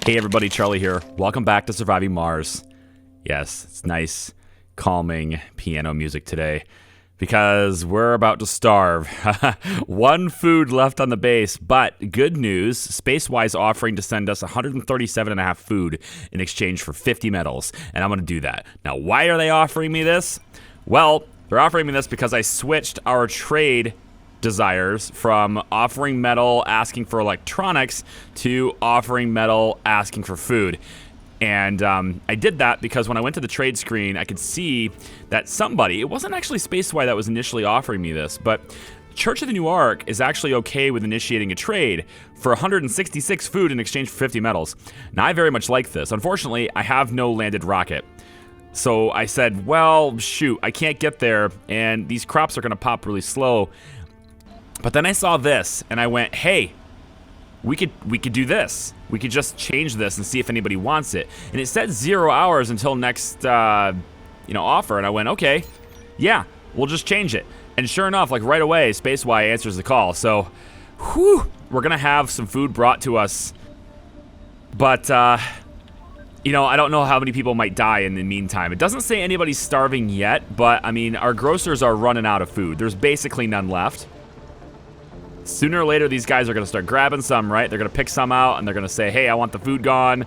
Hey everybody, Charlie here. Welcome back to Surviving Mars. Yes, it's nice, calming piano music today because we're about to starve. One food left on the base, but good news, Spacewise offering to send us 137.5 food in exchange for 50 metals, and I'm going to do that. Now, why are they offering me this? Well, they're offering me this because I switched our trade desires from offering metal asking for electronics to offering metal asking for food. And I did that because when I went to the trade screen, I could see that somebody, it wasn't actually Spacewise that was initially offering me this, but Church of the New Ark is actually okay with initiating a trade for 166 food in exchange for 50 metals. Now, I very much like this. Unfortunately, I have no landed rocket. So I said, well, shoot, I can't get there, and these crops are going to pop really slow. But then I saw this, and I went, hey, we could do this. We could just change this and see if anybody wants it. And it said 0 hours until next, offer. And I went, okay, yeah, we'll just change it. And sure enough, like right away, Spacewise answers the call. So, whew, we're going to have some food brought to us. But, I don't know how many people might die in the meantime. It doesn't say anybody's starving yet, but, I mean, our grocers are running out of food. There's basically none left. Sooner or later, these guys are going to start grabbing some, right? They're going to pick some out, and they're going to say, hey, I want the food gone.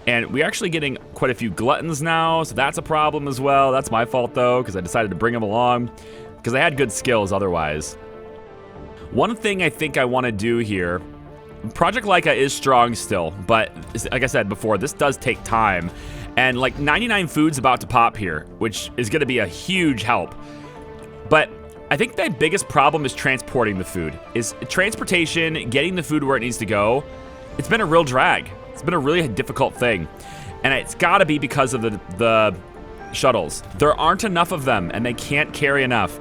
And we're actually getting quite a few gluttons now, so that's a problem as well. That's my fault, though, because I decided to bring them along, because I had good skills otherwise. One thing I think I want to do here, Project Laika is strong still, but like I said before, this does take time. And like 99 food's about to pop here, which is going to be a huge help. But I think the biggest problem is transporting the food. Is transportation, getting the food where it needs to go. It's been a real drag. It's been a really difficult thing. And it's gotta be because of the shuttles. There aren't enough of them and they can't carry enough.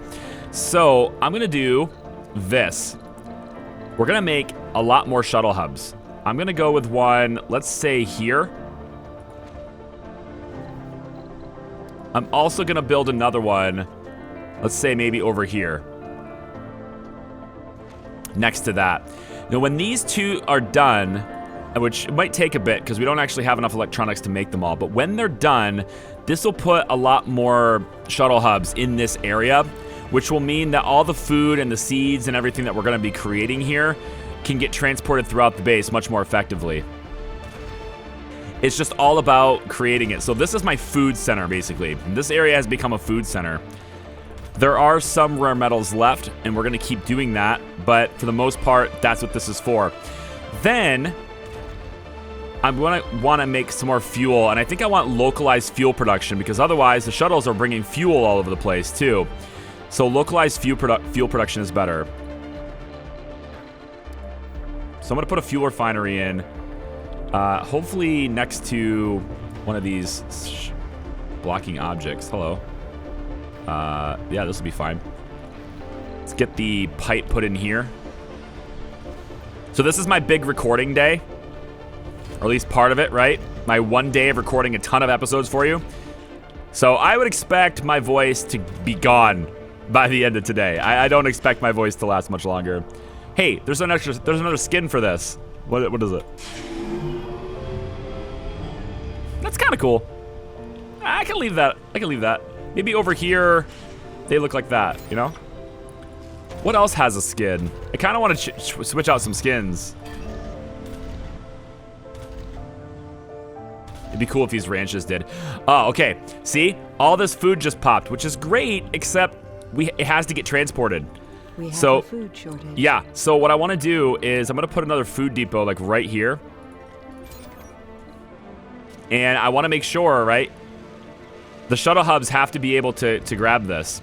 So I'm gonna do this. We're gonna make a lot more shuttle hubs. I'm gonna go with one, let's say here. I'm also gonna build another one. Let's say maybe over here. Next to that. Now, when these two are done, which might take a bit because we don't actually have enough electronics to make them all, but when they're done, this will put a lot more shuttle hubs in this area, which will mean that all the food and the seeds and everything that we're going to be creating here can get transported throughout the base much more effectively. It's just all about creating it. So this is my food center, basically. This area has become a food center. There are some rare metals left, and we're going to keep doing that, but for the most part, that's what this is for. Then, I'm going to want to make some more fuel, and I think I want localized fuel production, because otherwise the shuttles are bringing fuel all over the place, too. So localized fuel production is better. So I'm going to put a fuel refinery in, hopefully next to one of these blocking objects. Hello. Yeah, this will be fine. Let's get the pipe put in here. So this is my big recording day. Or at least part of it, right? My one day of recording a ton of episodes for you. So I would expect my voice to be gone by the end of today. I don't expect my voice to last much longer. Hey, there's another skin for this. What is it? That's kind of cool. I can leave that. Maybe over here, they look like that, you know? What else has a skin? I kind of want to switch out some skins. It'd be cool if these ranches did. Oh, okay. See? All this food just popped, which is great, except it has to get transported. We have a food shortage. Yeah, so what I want to do is I'm going to put another food depot, like, right here. And I want to make sure, right? The shuttle hubs have to be able to grab this,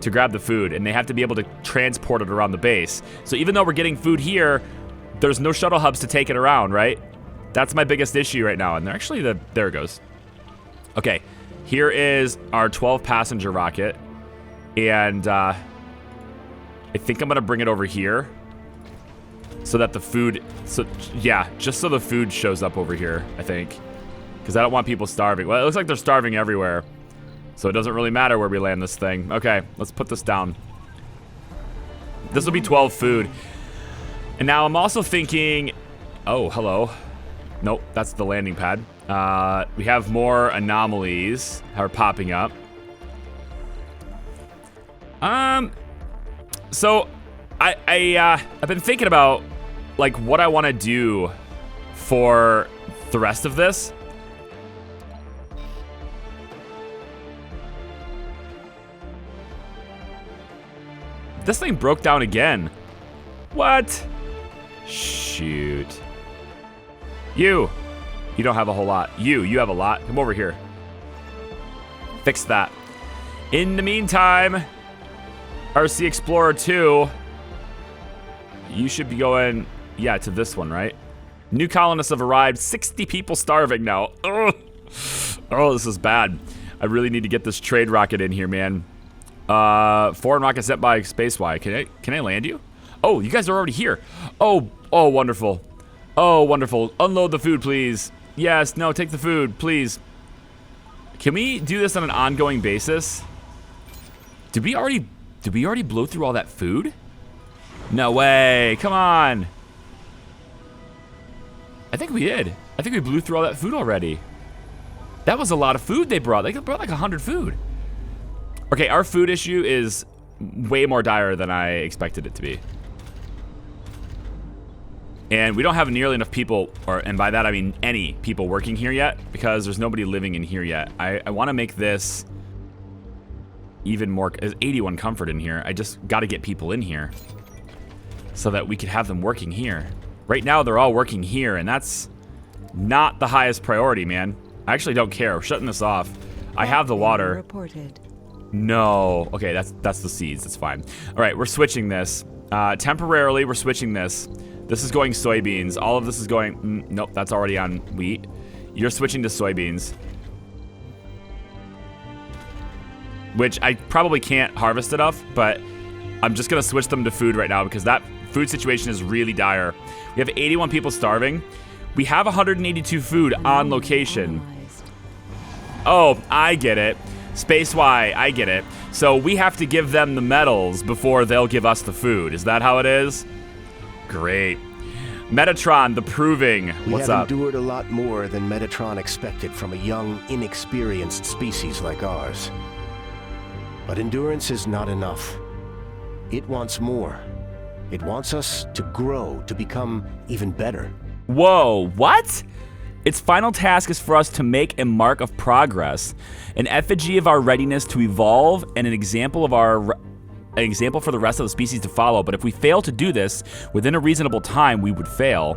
to grab the food, and they have to be able to transport it around the base. So even though we're getting food here, there's no shuttle hubs to take it around, right? That's my biggest issue right now, and they're actually there it goes. Okay, here is our 12 passenger rocket, and I think I'm gonna bring it over here so that the food, just so the food shows up over here, I think. Because I don't want people starving. Well, it looks like they're starving everywhere. So it doesn't really matter where we land this thing. Okay, let's put this down. This will be 12 food. And now I'm also thinking... Oh, hello. Nope, that's the landing pad. We have more anomalies that are popping up. So I've been thinking about like what I want to do for the rest of this. This thing broke down again. What? Shoot. You don't have a whole lot. You have a lot. Come over here. Fix that. In the meantime, RC Explorer 2, you should be going, yeah, to this one, right? New colonists have arrived. 60 people starving now. Ugh. Oh, this is bad. I really need to get this trade rocket in here, man. Foreign rocket sent by SpaceY. Can I land you? Oh, you guys are already here. Oh, wonderful. Oh, wonderful. Unload the food, please. Yes, no, take the food, please. Can we do this on an ongoing basis? Did we already blow through all that food? No way. Come on. I think we did. I think we blew through all that food already. That was a lot of food they brought. They brought like 100 food. Okay, our food issue is way more dire than I expected it to be. And we don't have nearly enough people, and by that I mean any people working here yet, because there's nobody living in here yet. I want to make this even more. There's 81 comfort in here. I just got to get people in here so that we could have them working here. Right now they're all working here, and that's not the highest priority, man. I actually don't care. We're shutting this off. I have the water. Reported. No. Okay, that's the seeds. That's fine. All right, we're switching this. Temporarily, we're switching this. This is going soybeans. All of this is going... nope, that's already on wheat. You're switching to soybeans. Which I probably can't harvest enough, but I'm just going to switch them to food right now because that food situation is really dire. We have 81 people starving. We have 182 food on location. Oh, I get it. SpaceY, I get it. So we have to give them the metals before they'll give us the food. Is that how it is? Great. Metatron, the Proving. What's up? We have endured a lot more than Metatron expected from a young, inexperienced species like ours. But endurance is not enough. It wants more. It wants us to grow, to become even better. Whoa, what? Its final task is for us to make a mark of progress, an effigy of our readiness to evolve, and an example for the rest of the species to follow. But if we fail to do this within a reasonable time, we would fail.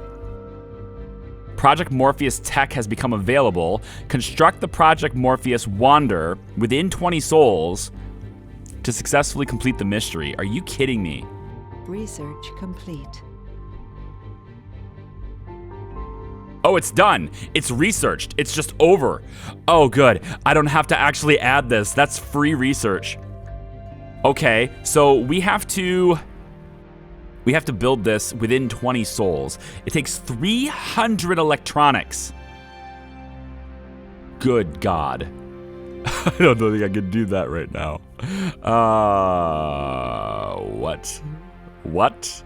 Project Morpheus tech has become available. Construct the Project Morpheus Wander within 20 souls to successfully complete the mystery. Are you kidding me? Research complete. Oh, it's done. It's researched. It's just over. Oh, good. I don't have to actually add this. That's free research. Okay, so we have to build this within 20 souls. It takes 300 electronics. Good God. I don't think I can do that right now. What? What?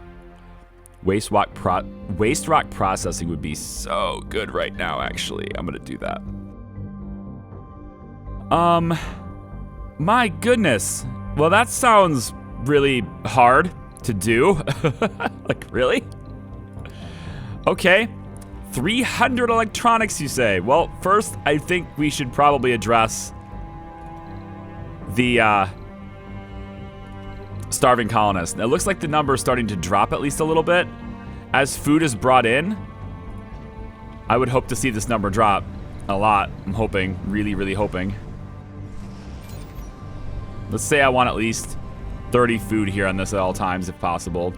Waste rock processing would be so good right now, actually. I'm gonna do that. My goodness. Well, that sounds really hard to do. Like, really? Okay. 300 electronics, you say? Well, first, I think we should probably address the starving colonists. It looks like the number is starting to drop at least a little bit. As food is brought in, I would hope to see this number drop a lot. I'm hoping, really, really hoping. Let's say I want at least 30 food here on this at all times, if possible.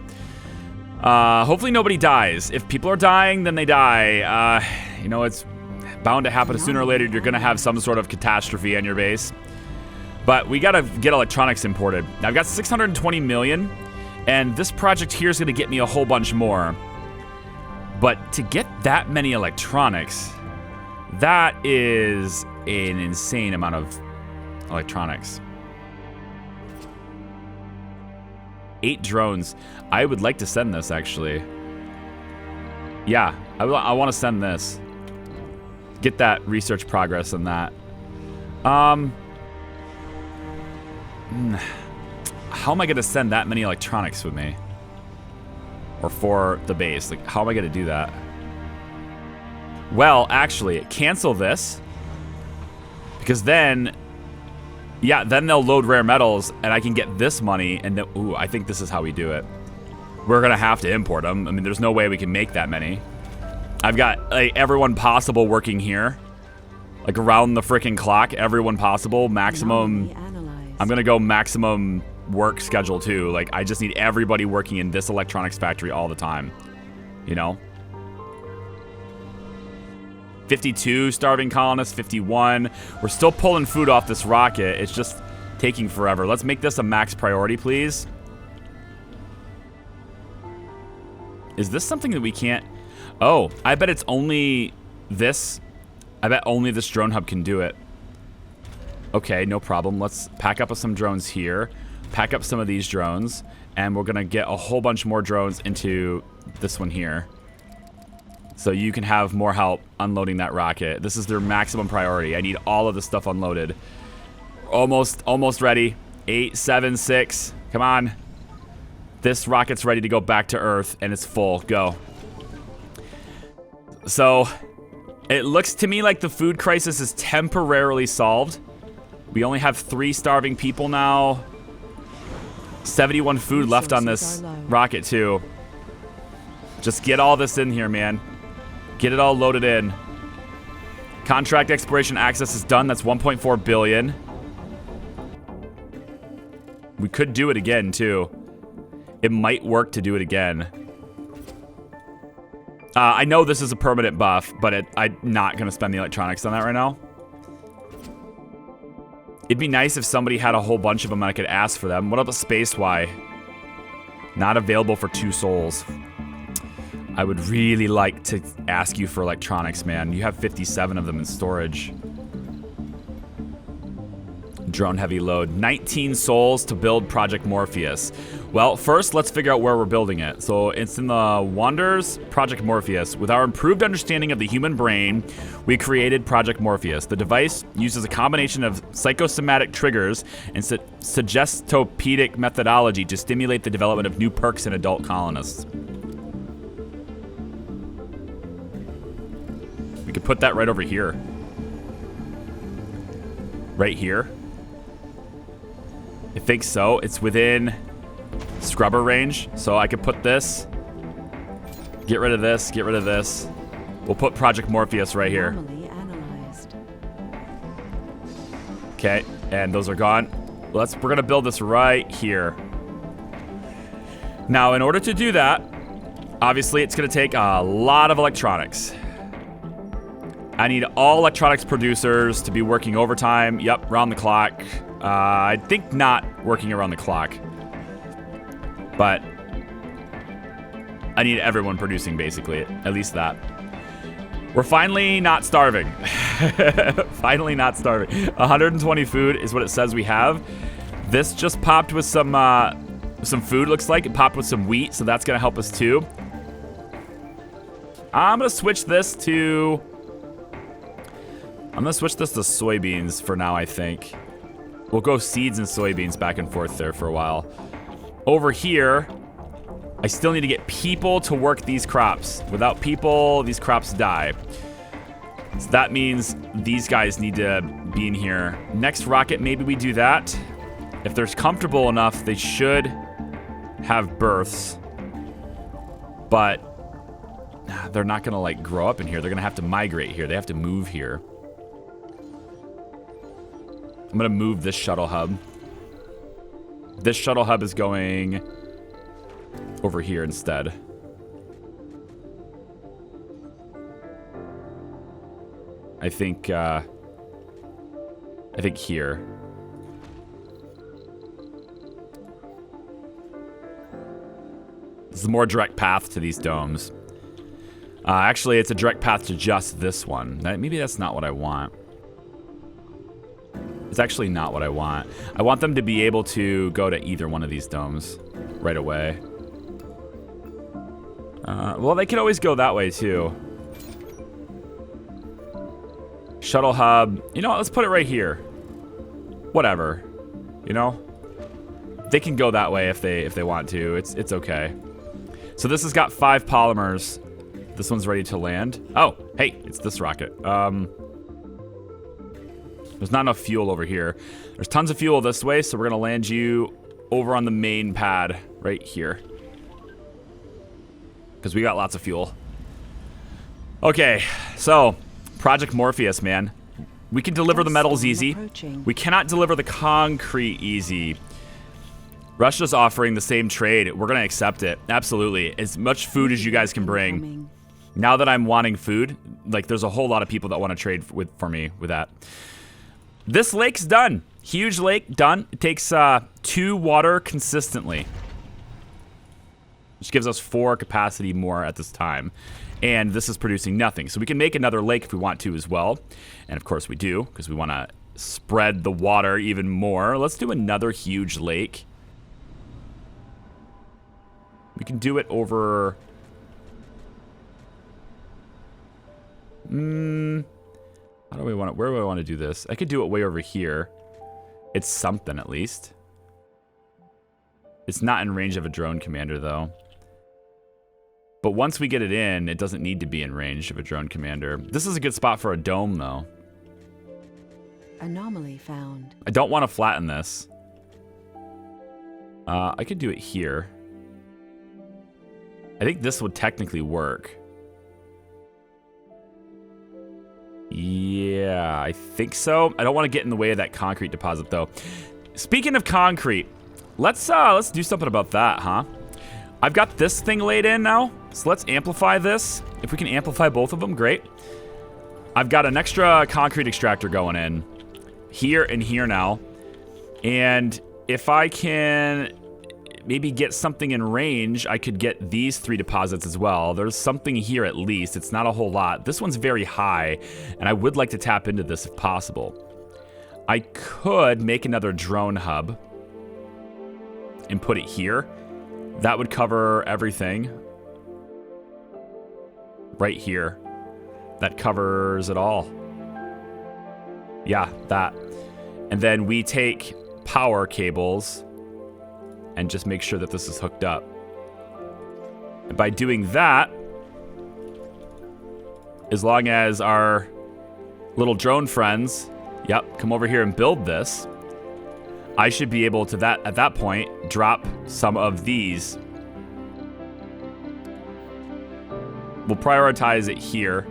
Hopefully nobody dies. If people are dying, then they die. You know, it's bound to happen. Sooner or later, you're going to have some sort of catastrophe on your base. But we got to get electronics imported. Now, I've got 620 million, and this project here is going to get me a whole bunch more. But to get that many electronics, that is an insane amount of electronics. 8 drones. I would like to send this, actually. Yeah, I want to send this. get that research progress on that. How am I going to send that many electronics with me? Or for the base? Like, how am I going to do that? Well, actually, cancel this. Because then, yeah, then they'll load rare metals, and I can get this money, and then, ooh, I think this is how we do it. We're going to have to import them. I mean, there's no way we can make that many. I've got, like, everyone possible working here. Like, around the freaking clock, everyone possible. Maximum, I'm going to go maximum work schedule, too. Like, I just need everybody working in this electronics factory all the time. You know? 52 starving colonists, 51. We're still pulling food off this rocket. It's just taking forever. Let's make this a max priority, please. Is this something that we can't... Oh, I bet it's only this. I bet only this drone hub can do it. Okay, no problem. Let's pack up some drones here. Pack up some of these drones. And we're going to get a whole bunch more drones into this one here. So you can have more help unloading that rocket. This is their maximum priority. I need all of this stuff unloaded. Almost ready. 8, 7, 6. Come on. This rocket's ready to go back to Earth, and it's full. Go. So, it looks to me like the food crisis is temporarily solved. We only have 3 starving people now. 71 food left on this rocket, too. Just get all this in here, man. Get it all loaded in. Contract expiration access is done. That's 1.4 billion. We could do it again, too. It might work to do it again. I know this is a permanent buff, but I'm not going to spend the electronics on that right now. It'd be nice if somebody had a whole bunch of them and I could ask for them. What about Space Y? Not available for 2 souls. I would really like to ask you for electronics, man. You have 57 of them in storage. Drone heavy load. 19 souls to build Project Morpheus. Well, first, let's figure out where we're building it. So it's in the Wonders Project Morpheus. With our improved understanding of the human brain, we created Project Morpheus. The device uses a combination of psychosomatic triggers and suggestopedic methodology to stimulate the development of new perks in adult colonists. We could put that right over here. Right here. I think so. It's within scrubber range. So I could put this. Get rid of this. Get rid of this. We'll put Project Morpheus right here. Okay. And those are gone. We're going to build this right here. Now, in order to do that, obviously it's going to take a lot of electronics. I need all electronics producers to be working overtime. Yep, round the clock. I think not working around the clock. But I need everyone producing, basically. At least that. We're finally not starving. Finally not starving. 120 food is what it says we have. This just popped with some food, looks like. It popped with some wheat, so that's going to help us too. I'm going to switch this to... I'm going to switch this to soybeans for now, I think. We'll go seeds and soybeans back and forth there for a while. Over here, I still need to get people to work these crops. Without people, these crops die. So that means these guys need to be in here. Next rocket, maybe we do that. If they're comfortable enough, they should have births. But they're not going to, like, grow up in here. They're going to have to migrate here. They have to move here. I'm going to move this shuttle hub. This shuttle hub is going over here instead. I think here. This is a more direct path to these domes. Actually, it's a direct path to just this one. Maybe that's not what I want. It's actually not what I want. I want them to be able to go to either one of these domes right away. Well, they could always go that way, too. Shuttle hub. You know what? Let's put it right here. Whatever. You know? They can go that way if they want to. It's okay. So this has got 5 polymers. This one's ready to land. Oh, hey, it's this rocket. There's not enough fuel over here. There's tons of fuel this way, so we're gonna land you over on the main pad right here. Because we got lots of fuel. Okay, so Project Morpheus, man. We can deliver the metals easy. We cannot deliver the concrete easy. Russia's offering the same trade. We're gonna accept it. Absolutely. As much food as you guys can bring. Now that I'm wanting food, like there's a whole lot of people that want to trade for me with that. This lake's done. Huge lake, done. It takes 2 water consistently. Which gives us 4 capacity more at this time. And this is producing nothing. So we can make another lake if we want to as well. And of course we do, because we want to spread the water even more. Let's do another huge lake. We can do it over... How do we want it? Where do I want to do this? I could do it way over here. It's something at least. It's not in range of a drone commander though. But once we get it in, it doesn't need to be in range of a drone commander. This is a good spot for a dome though. Anomaly found. I don't want to flatten this. I could do it here. I think this would technically work. Yeah, I think so. I don't want to get in the way of that concrete deposit though. Speaking of concrete, let's do something about that, huh? I've got this thing laid in now, so let's amplify this. If we can amplify both of them, great. I've got an extra concrete extractor going in here and here now. And if I can maybe get something in range, I could get these 3 deposits as well. There's something here at least. It's not a whole lot. This one's very high, and I would like to tap into this if possible. I could make another drone hub and put it here. That would cover everything. Right here. That covers it all. Yeah, that. And then we take power cables and just make sure that this is hooked up. And by doing that, as long as our little drone friends, yep, come over here and build this, I should be able to, at that point, drop some of these. We'll prioritize it here.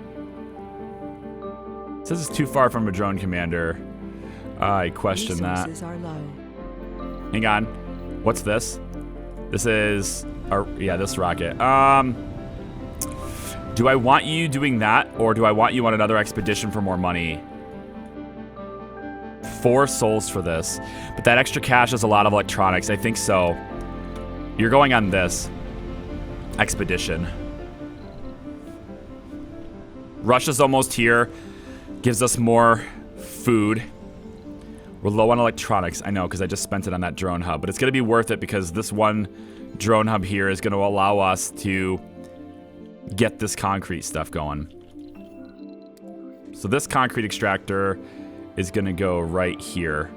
It says it's too far from a drone commander. I question that. Resources are low. Hang on. What's this? This is our, yeah, this rocket. Do I want you doing that, or do I want you on another expedition for more money? 4 souls for this. But that extra cash is a lot of electronics. I think so. You're going on this expedition. Russia's almost here. Gives us more food. We're low on electronics. I know, because I just spent it on that drone hub. But it's going to be worth it because this one drone hub here is going to allow us to get this concrete stuff going. So this concrete extractor is going to go right here.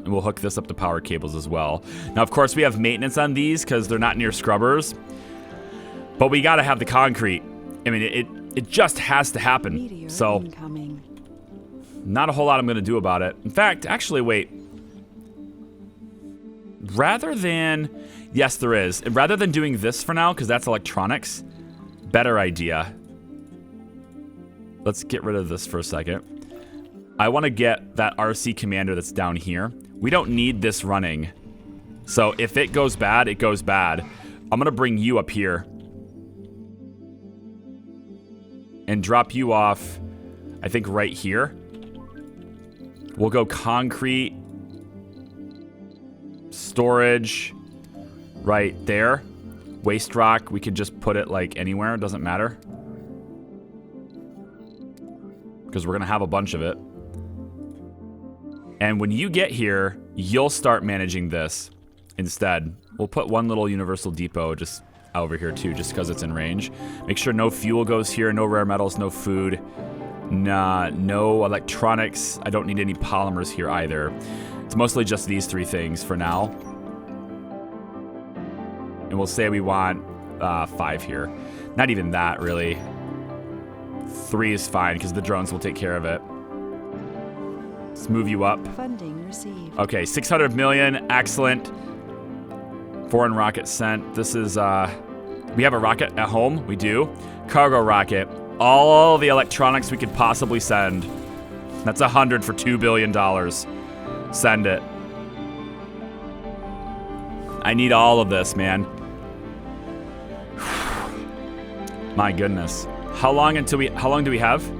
And we'll hook this up to power cables as well. Now, of course, we have maintenance on these because they're not near scrubbers. But we got to have the concrete. I mean, it just has to happen. Meteor So, incoming. not a whole lot I'm going to do about it. In fact, actually, wait. Rather than... Yes, there is. Rather than doing this for now, because that's electronics, better idea. Let's get rid of this for a second. I want to get that RC commander that's down here. We don't need this running. So if it goes bad, it goes bad. I'm going to bring you up here. And drop you off, I think, right here. We'll go concrete. Storage. Right there. Waste rock, we could just put it like anywhere. It doesn't matter. Because we're going to have a bunch of it. And when you get here, you'll start managing this instead. We'll put one little universal depot just over here too, just because it's in range. Make sure no fuel goes here, no rare metals, no food. Nah, no electronics. I don't need any polymers here either. It's mostly just these 3 things for now. And we'll say we want 5 here. Not even that, really. 3 is fine, because the drones will take care of it. Let's move you up. Funding received. Okay, 600 million. Excellent. Foreign rocket sent. This is, we have a rocket at home. We do. Cargo rocket. All the electronics we could possibly send. That's 100 for $2 billion. Send it. I need all of this, man. My goodness. How long do we have?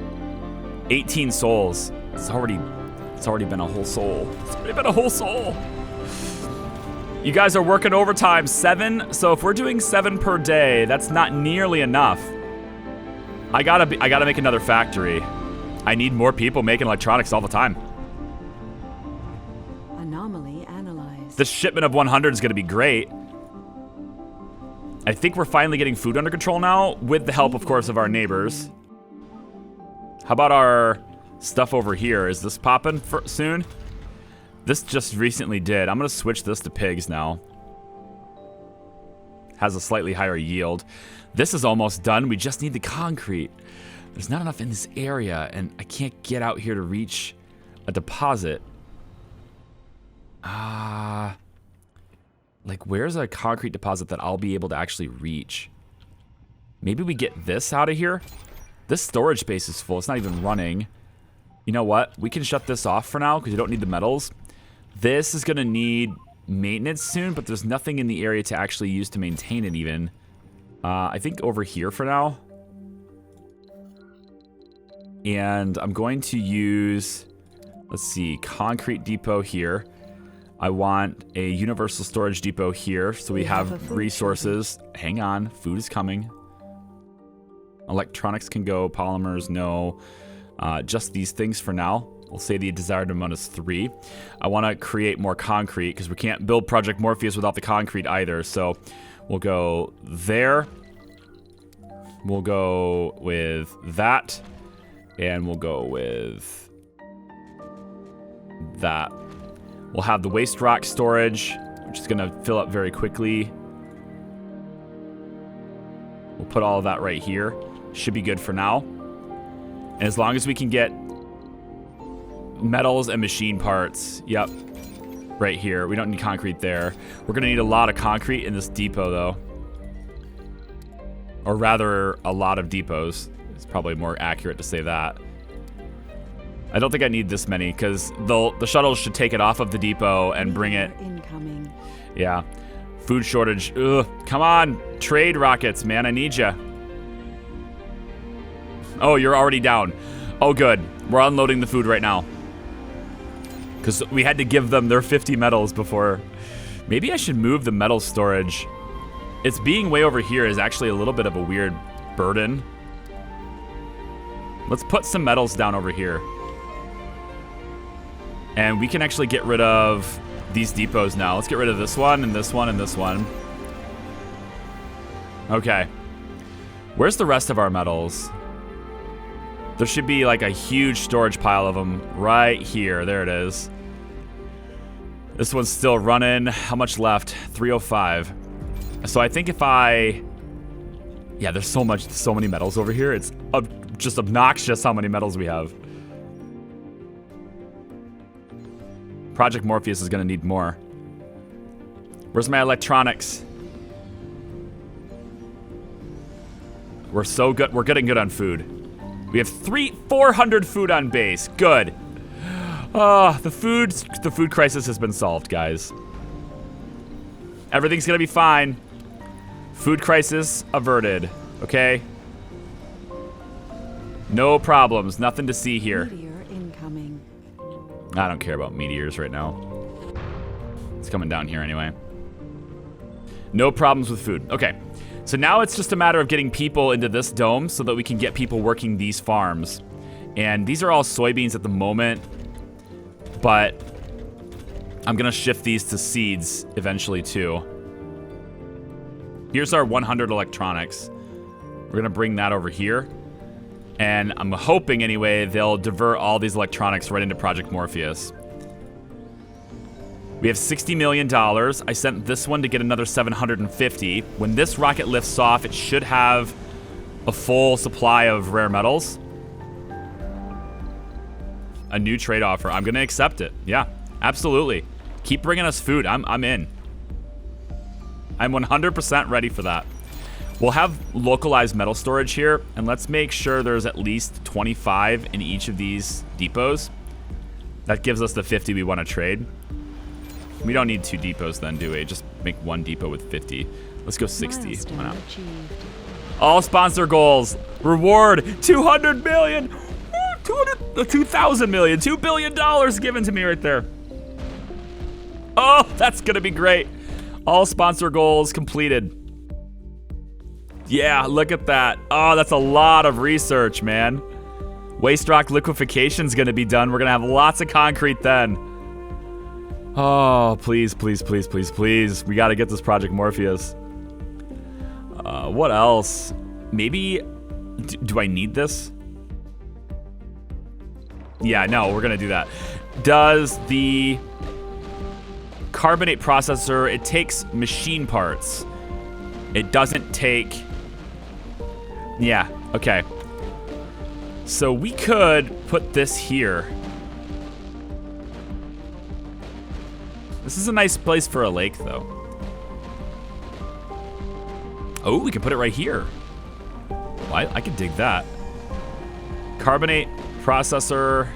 18 souls. It's already been a whole soul. It's already been a whole soul. You guys are working overtime. 7. So if we're doing 7 per day, that's not nearly enough. I gotta make another factory. I need more people making electronics all the time. Anomaly analyzed. This shipment of 100 is gonna be great. I think we're finally getting food under control now, with the help, of course, of our neighbors. How about our stuff over here? Is this popping soon? This just recently did. I'm gonna switch this to pigs now. Has a slightly higher yield. This is almost done. We just need the concrete. There's not enough in this area, and I can't get out here to reach a deposit. Like, where's a concrete deposit that I'll be able to actually reach? Maybe we get this out of here? This storage space is full. It's not even running. You know what? We can shut this off for now because you don't need the metals. This is going to need maintenance soon, but there's nothing in the area to actually use to maintain it even. I think over here for now. And I'm going to use, let's see, concrete depot here. I want a universal storage depot here so we have resources. Hang on, food is coming. Electronics can go, polymers, no. Just these things for now. We'll say the desired amount is 3. I want to create more concrete because we can't build Project Morpheus without the concrete either. So we'll go there. We'll go with that. And we'll go with that. We'll have the waste rock storage, which is going to fill up very quickly. We'll put all of that right here. Should be good for now. And as long as we can get metals and machine parts, yep, right here. We don't need concrete there. We're going to need a lot of concrete in this depot, though. Or rather, a lot of depots. It's probably more accurate to say that. I don't think I need this many, because the shuttles should take it off of the depot and bring it. Incoming. Yeah. Food shortage. Ugh. Come on. Trade rockets, man. I need ya. Oh, you're already down. Oh, good. We're unloading the food right now. Because we had to give them their 50 metals before. Maybe I should move the metal storage. It's being way over here is actually a little bit of a weird burden. Let's put some metals down over here. And we can actually get rid of these depots now. Let's get rid of this one and this one and this one. Okay. Where's the rest of our metals? There should be like a huge storage pile of them right here. There it is. This one's still running. How much left? 305. So I think if I... Yeah, there's so many metals over here. It's just obnoxious how many metals we have. Project Morpheus is going to need more. Where's my electronics? We're so good. We're getting good on food. We have 400 food on base. Good. Oh, the food crisis has been solved, guys. Everything's going to be fine. Food crisis averted. Okay? No problems. Nothing to see here. Meteor incoming. I don't care about meteors right now. It's coming down here anyway. No problems with food. Okay. So now it's just a matter of getting people into this dome so that we can get people working these farms. And these are all soybeans at the moment. But I'm going to shift these to seeds eventually too. Here's our 100 electronics. We're going to bring that over here. And I'm hoping, anyway, they'll divert all these electronics right into Project Morpheus. We have $60 million. I sent this one to get another 750. When this rocket lifts off, it should have a full supply of rare metals. A new trade offer. I'm going to accept it. Yeah, absolutely. Keep bringing us food. I'm in. I'm 100% ready for that. We'll have localized metal storage here, and let's make sure there's at least 25 in each of these depots. That gives us the 50 we want to trade. We don't need 2 depots then, do we? Just make 1 depot with 50. Let's go 60. Milestone Why not? achieved. All sponsor goals. Reward 200 million. 2,000 million. $2 billion given to me right there. Oh, that's going to be great. All sponsor goals completed. Yeah, look at that. Oh, that's a lot of research, man. Waste rock liquefation's going to be done. We're going to have lots of concrete then. Oh, please, please, please, please, please. We got to get this Project Morpheus. What else? Maybe... Do I need this? Yeah, no, we're going to do that. Does the carbonate processor... It takes machine parts. It doesn't take... Yeah, okay. So we could put this here. This is a nice place for a lake, though. Oh, we can put it right here. Well, I could dig that. Carbonate processor.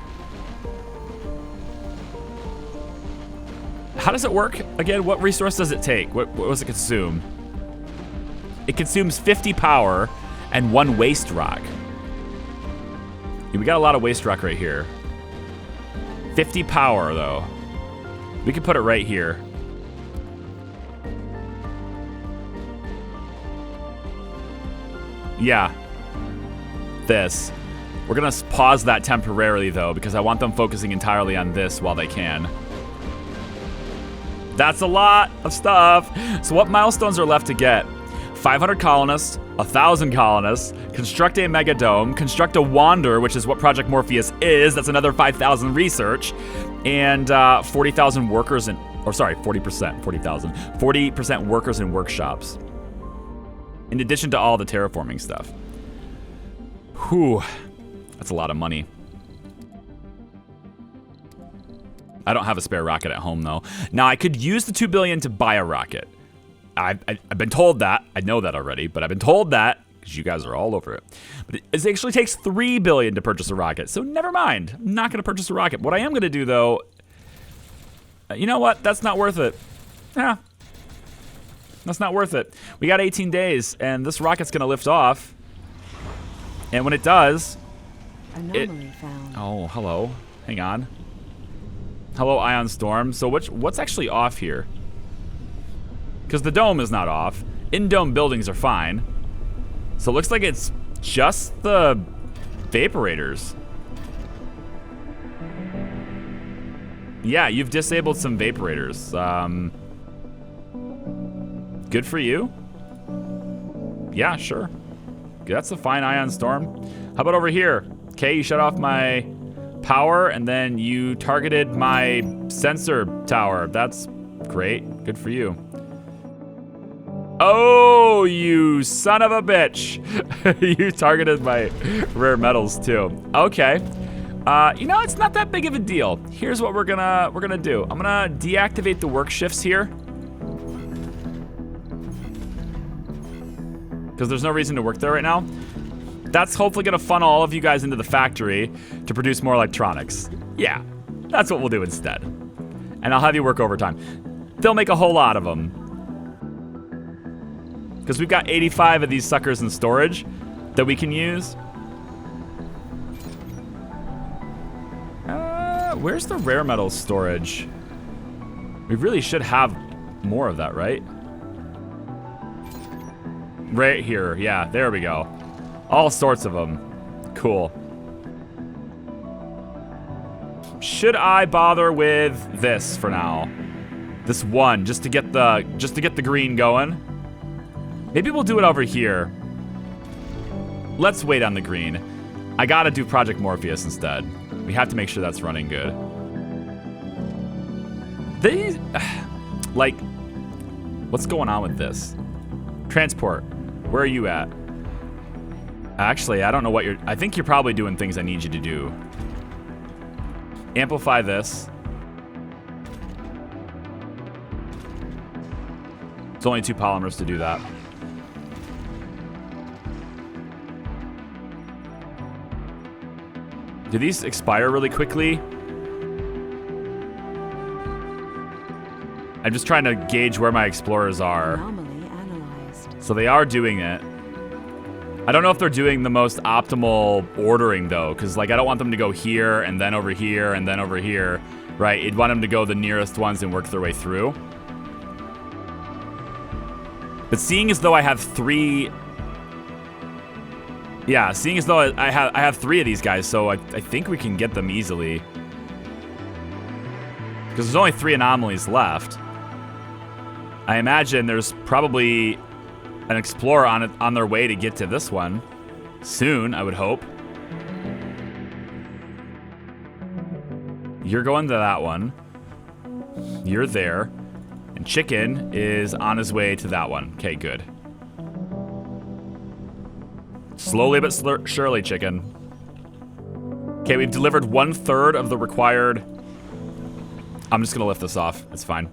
How does it work? Again, what resource does it take? What does it consume? It consumes 50 power and 1 waste rock. Yeah, we got a lot of waste rock right here. 50 power, though. We can put it right here. Yeah. This. We're going to pause that temporarily, though, because I want them focusing entirely on this while they can. That's a lot of stuff. So what milestones are left to get? 500 colonists, 1,000 colonists, construct a megadome, construct a wander, which is what Project Morpheus is. That's another 5,000 research, and 40,000 workers in, or sorry, 40%, 40,000, 40% workers in workshops. In addition to all the terraforming stuff. Whew, that's a lot of money. I don't have a spare rocket at home, though. Now, I could use the $2 billion to buy a rocket. I've been told that. I know that already, but I've been told that because you guys are all over it. But it actually takes $3 billion to purchase a rocket, so never mind. I'm not going to purchase a rocket. What I am going to do, though, you know what? That's not worth it. Yeah. That's not worth it. We got 18 days, and this rocket's going to lift off. And when it does... Anomaly found. Oh, hello. Hang on. Hello, Ion Storm. So what's actually off here? Because the dome is not off. In-dome buildings are fine. So it looks like it's just the vaporators. Yeah, you've disabled some vaporators. Good for you. Yeah, sure. That's a fine Ion Storm. How about over here? Okay, you shut off my power, and then you targeted my sensor tower. That's great. Good for you. Oh, you son of a bitch. You targeted my rare metals too. Okay. You know, it's not that big of a deal. Here's what we're gonna do. I'm gonna deactivate the work shifts here. Because there's no reason to work there right now. That's hopefully gonna funnel all of you guys into the factory to produce more electronics. Yeah, that's what we'll do instead. And I'll have you work overtime. They'll make a whole lot of them. Because we've got 85 of these suckers in storage that we can use. Where's the rare metals storage? We really should have more of that, right? Right here. Yeah, there we go. All sorts of them. Cool. Should I bother with this for now? This one, just to get the green going. Maybe we'll do it over here. Let's wait on the green. I gotta do Project Morpheus instead. We have to make sure that's running good. These, like, what's going on with this? Transport, where are you at? Actually, I don't know what you're, I think you're probably doing things I need you to do. Amplify this. It's only 2 polymers to do that. Do these expire really quickly? I'm just trying to gauge where my explorers are. Anomaly analyzed. So they are doing it. I don't know if they're doing the most optimal ordering though, because like I don't want them to go here and then over here and then over here, right? You'd want them to go the nearest ones and work their way through. But seeing as though I have 3... Yeah, seeing as though I have 3 of these guys, so I think we can get them easily. Because there's only 3 anomalies left. I imagine there's probably an explorer on their way to get to this one. Soon, I would hope. You're going to that one. You're there. And Chicken is on his way to that one. Okay, good. Slowly but surely, Chicken. Okay, we've delivered 1/3 of the required... I'm just gonna lift this off. It's fine.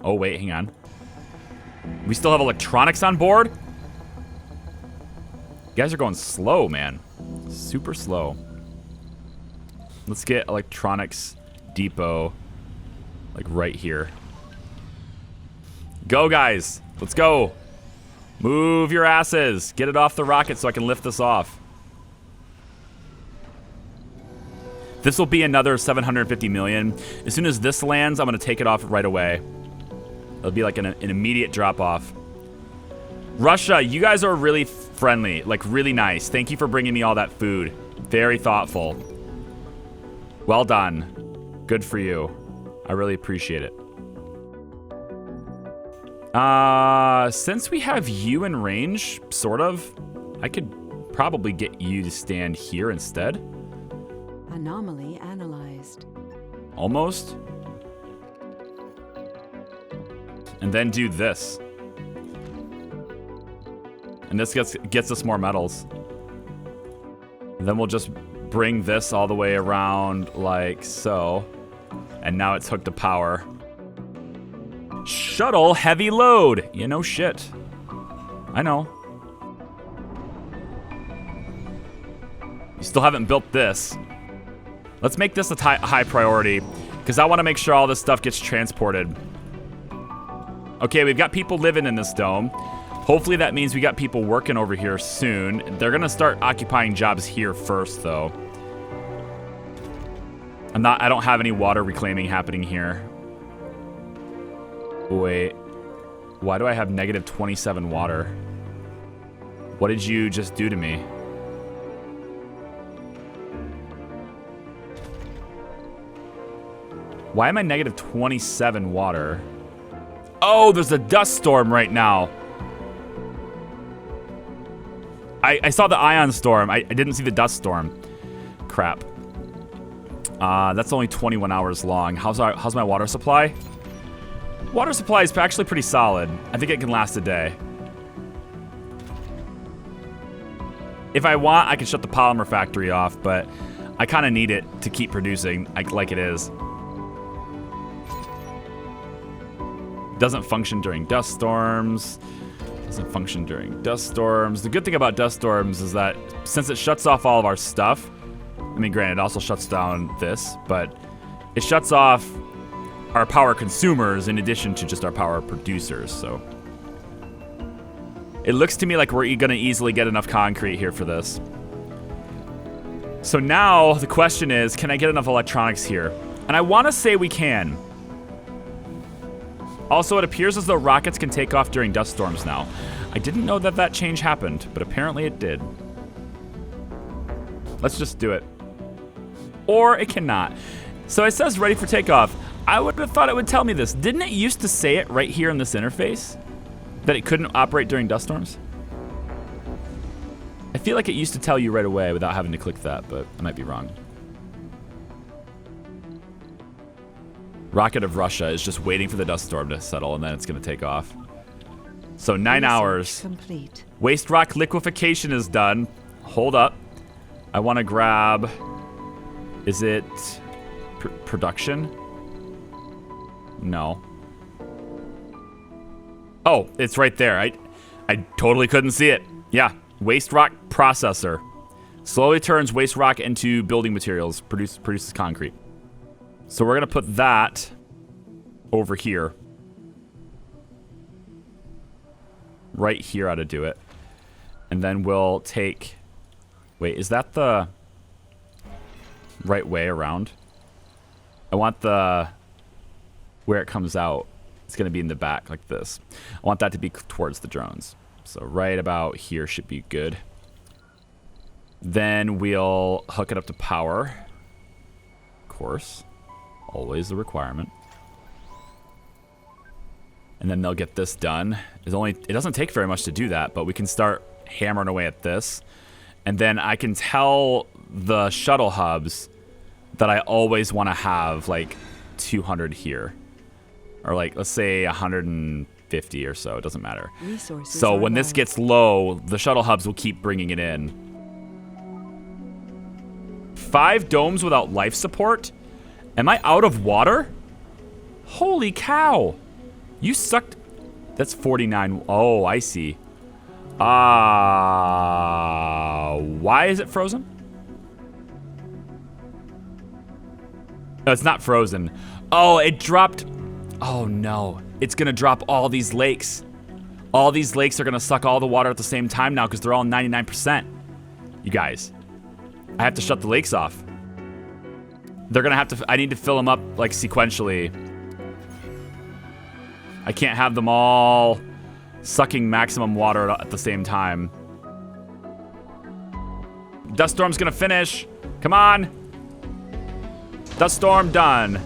Oh, wait, hang on. We still have electronics on board? You guys are going slow, man. Super slow. Let's get electronics depot, like right here. Go, guys. Let's go. Move your asses. Get it off the rocket so I can lift this off. This will be another 750 million. As soon as this lands, I'm going to take it off right away. It'll be like an immediate drop off. Russia, you guys are really friendly, like really nice. Thank you for bringing me all that food. Very thoughtful. Well done. Good for you. I really appreciate it. Since we have you in range, sort of, I could probably get you to stand here instead. Anomaly analyzed. Almost. And then do this. And this gets us more metals. And then we'll just bring this all the way around like so. And now it's hooked to power. Shuttle heavy load. You know shit. I know. You still haven't built this. Let's make this a high priority because I want to make sure all this stuff gets transported. Okay, we've got people living in this dome. Hopefully that means we got people working over here soon. They're going to start occupying jobs here first, though. I don't have any water reclaiming happening here. Wait. Why do I have negative 27 water? What did you just do to me? Why am I negative 27 water? Oh, there's a dust storm right now. I saw the ion storm. I didn't see the dust storm. Crap. That's only 21 hours long. How's my water supply? Water supply is actually pretty solid. I think it can last a day. If I want, I can shut the polymer factory off, but I kind of need it to keep producing like it is. Doesn't function during dust storms. Doesn't function during dust storms. The good thing about dust storms is that since it shuts off all of our stuff, I mean, granted, it also shuts down this, but it shuts off our power consumers in addition to just our power producers, so. It looks to me like we're gonna easily get enough concrete here for this. So now the question is, can I get enough electronics here? And I wanna say we can. Also, it appears as though rockets can take off during dust storms now. I didn't know that change happened, but apparently it did. Let's just do it. Or it cannot. So it says ready for takeoff. I would have thought it would tell me this. Didn't it used to say it right here in this interface? That it couldn't operate during dust storms? I feel like it used to tell you right away without having to click that, but I might be wrong. Rocket of Russia is just waiting for the dust storm to settle, and then it's going to take off. So 9 hours. Complete. Waste rock liquefaction is done. Hold up. I want to grab... Is it production? No. Oh, it's right there. I totally couldn't see it. Yeah. Waste rock processor. Slowly turns waste rock into building materials. Produces concrete. So we're going to put that over here. Right here ought to do it. And then we'll take... Wait, is that the right way around? I want the... Where it comes out, it's going to be in the back like this. I want that to be towards the drones. So right about here should be good. Then we'll hook it up to power. Of course. Always the requirement. And then they'll get this done. It doesn't take very much to do that, but we can start hammering away at this. And then I can tell the shuttle hubs that I always want to have like 200 here. Or like, let's say 150 or so. It doesn't matter. Resources so are when this low. gets low, the shuttle hubs will keep bringing it in. 5 domes without life support? Am I out of water? Holy cow. You sucked. That's 49. Oh, I see. Why is it frozen? No, it's not frozen. Oh, it dropped. Oh, no. It's going to drop all these lakes. All these lakes are going to suck all the water at the same time now because they're all 99%. You guys, I have to shut the lakes off. They're going to have to... I need to fill them up, like, sequentially. I can't have them all sucking maximum water at the same time. Dust storm's going to finish. Come on. Dust storm done.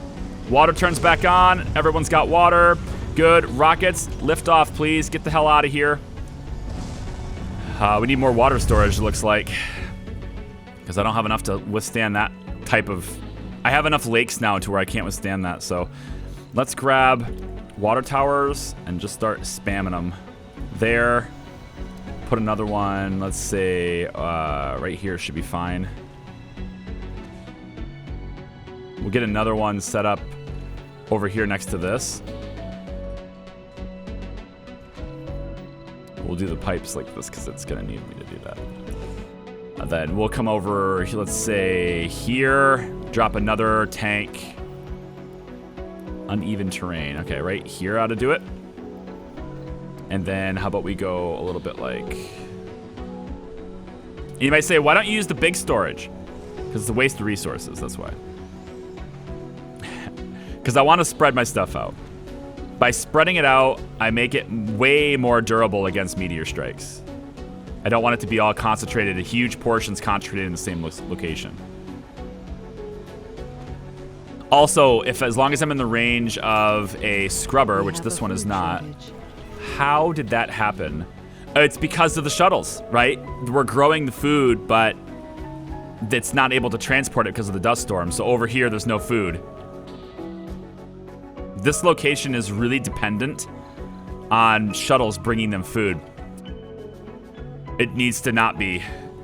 Water turns back on. Everyone's got water. Good. Rockets, lift off, please. Get the hell out of here. We need more water storage, it looks like. Because I don't have enough to withstand that type of... I have enough lakes now to where I can't withstand that. So let's grab water towers and just start spamming them. There. Put another one, let's say, right here should be fine. We'll get another one set up over here next to this. We'll do the pipes like this because it's going to need me to do that. Then we'll come over, let's say, here. Drop another tank. Uneven terrain. Okay, right here ought to do it. And then how about we go a little bit like... You might say, why don't you use the big storage? Because it's a waste of resources, that's why. Because I want to spread my stuff out. By spreading it out, I make it way more durable against meteor strikes. I don't want it to be all concentrated, huge portions concentrated in the same location. Also, as long as I'm in the range of a scrubber, which this one is not, how did that happen? It's because of the shuttles, right? We're growing the food, but it's not able to transport it because of the dust storm. So over here, there's no food. This location is really dependent on shuttles bringing them food. It needs to not be.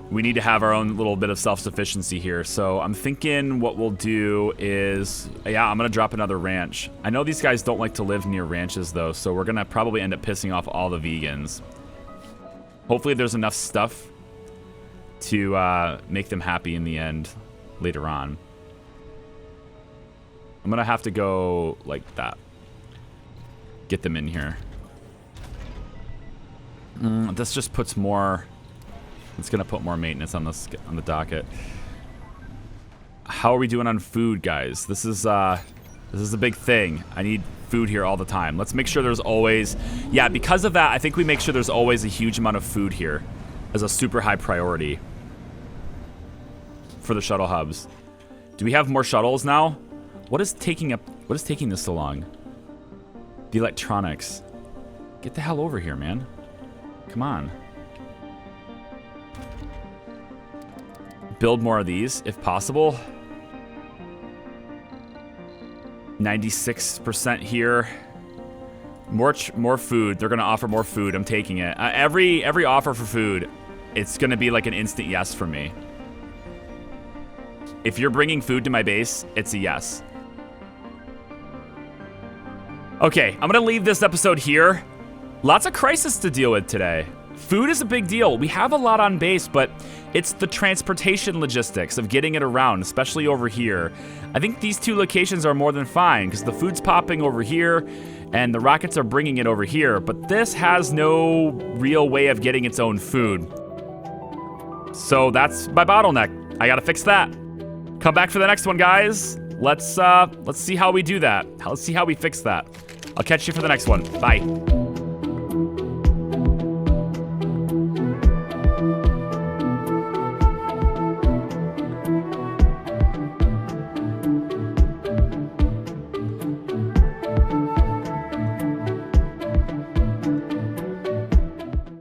We need to have our own little bit of self-sufficiency here. So I'm thinking what we'll do is, yeah, I'm going to drop another ranch. I know these guys don't like to live near ranches, though, so we're going to probably end up pissing off all the vegans. Hopefully there's enough stuff to make them happy in the end later on. I'm going to have to go like that. Get them in here. This just puts more... It's going to put more maintenance on the docket. How are we doing on food, guys? This is a big thing. I need food here all the time. Let's make sure there's always... Yeah, because of that, I think we make sure there's always a huge amount of food here as a super high priority for the shuttle hubs. Do we have more shuttles now? What is taking this so long? The electronics. Get the hell over here, man. Come on. build more of these if possible. 96% here. More food. They're gonna offer more food. I'm taking it. Every offer for food, it's gonna be like an instant yes for me. If you're bringing food to my base, it's a yes. Okay, I'm gonna leave this episode here. Lots of crisis to deal with today. Food is a big deal. We have a lot on base, but it's the transportation logistics of getting it around, especially over here. I think these two locations are more than fine because the food's popping over here and the rockets are bringing it over here, but this has no real way of getting its own food. So that's my bottleneck. I gotta fix that. Come back for the next one, guys. Let's see how we do that. Let's see how we fix that. I'll catch you for the next one. Bye.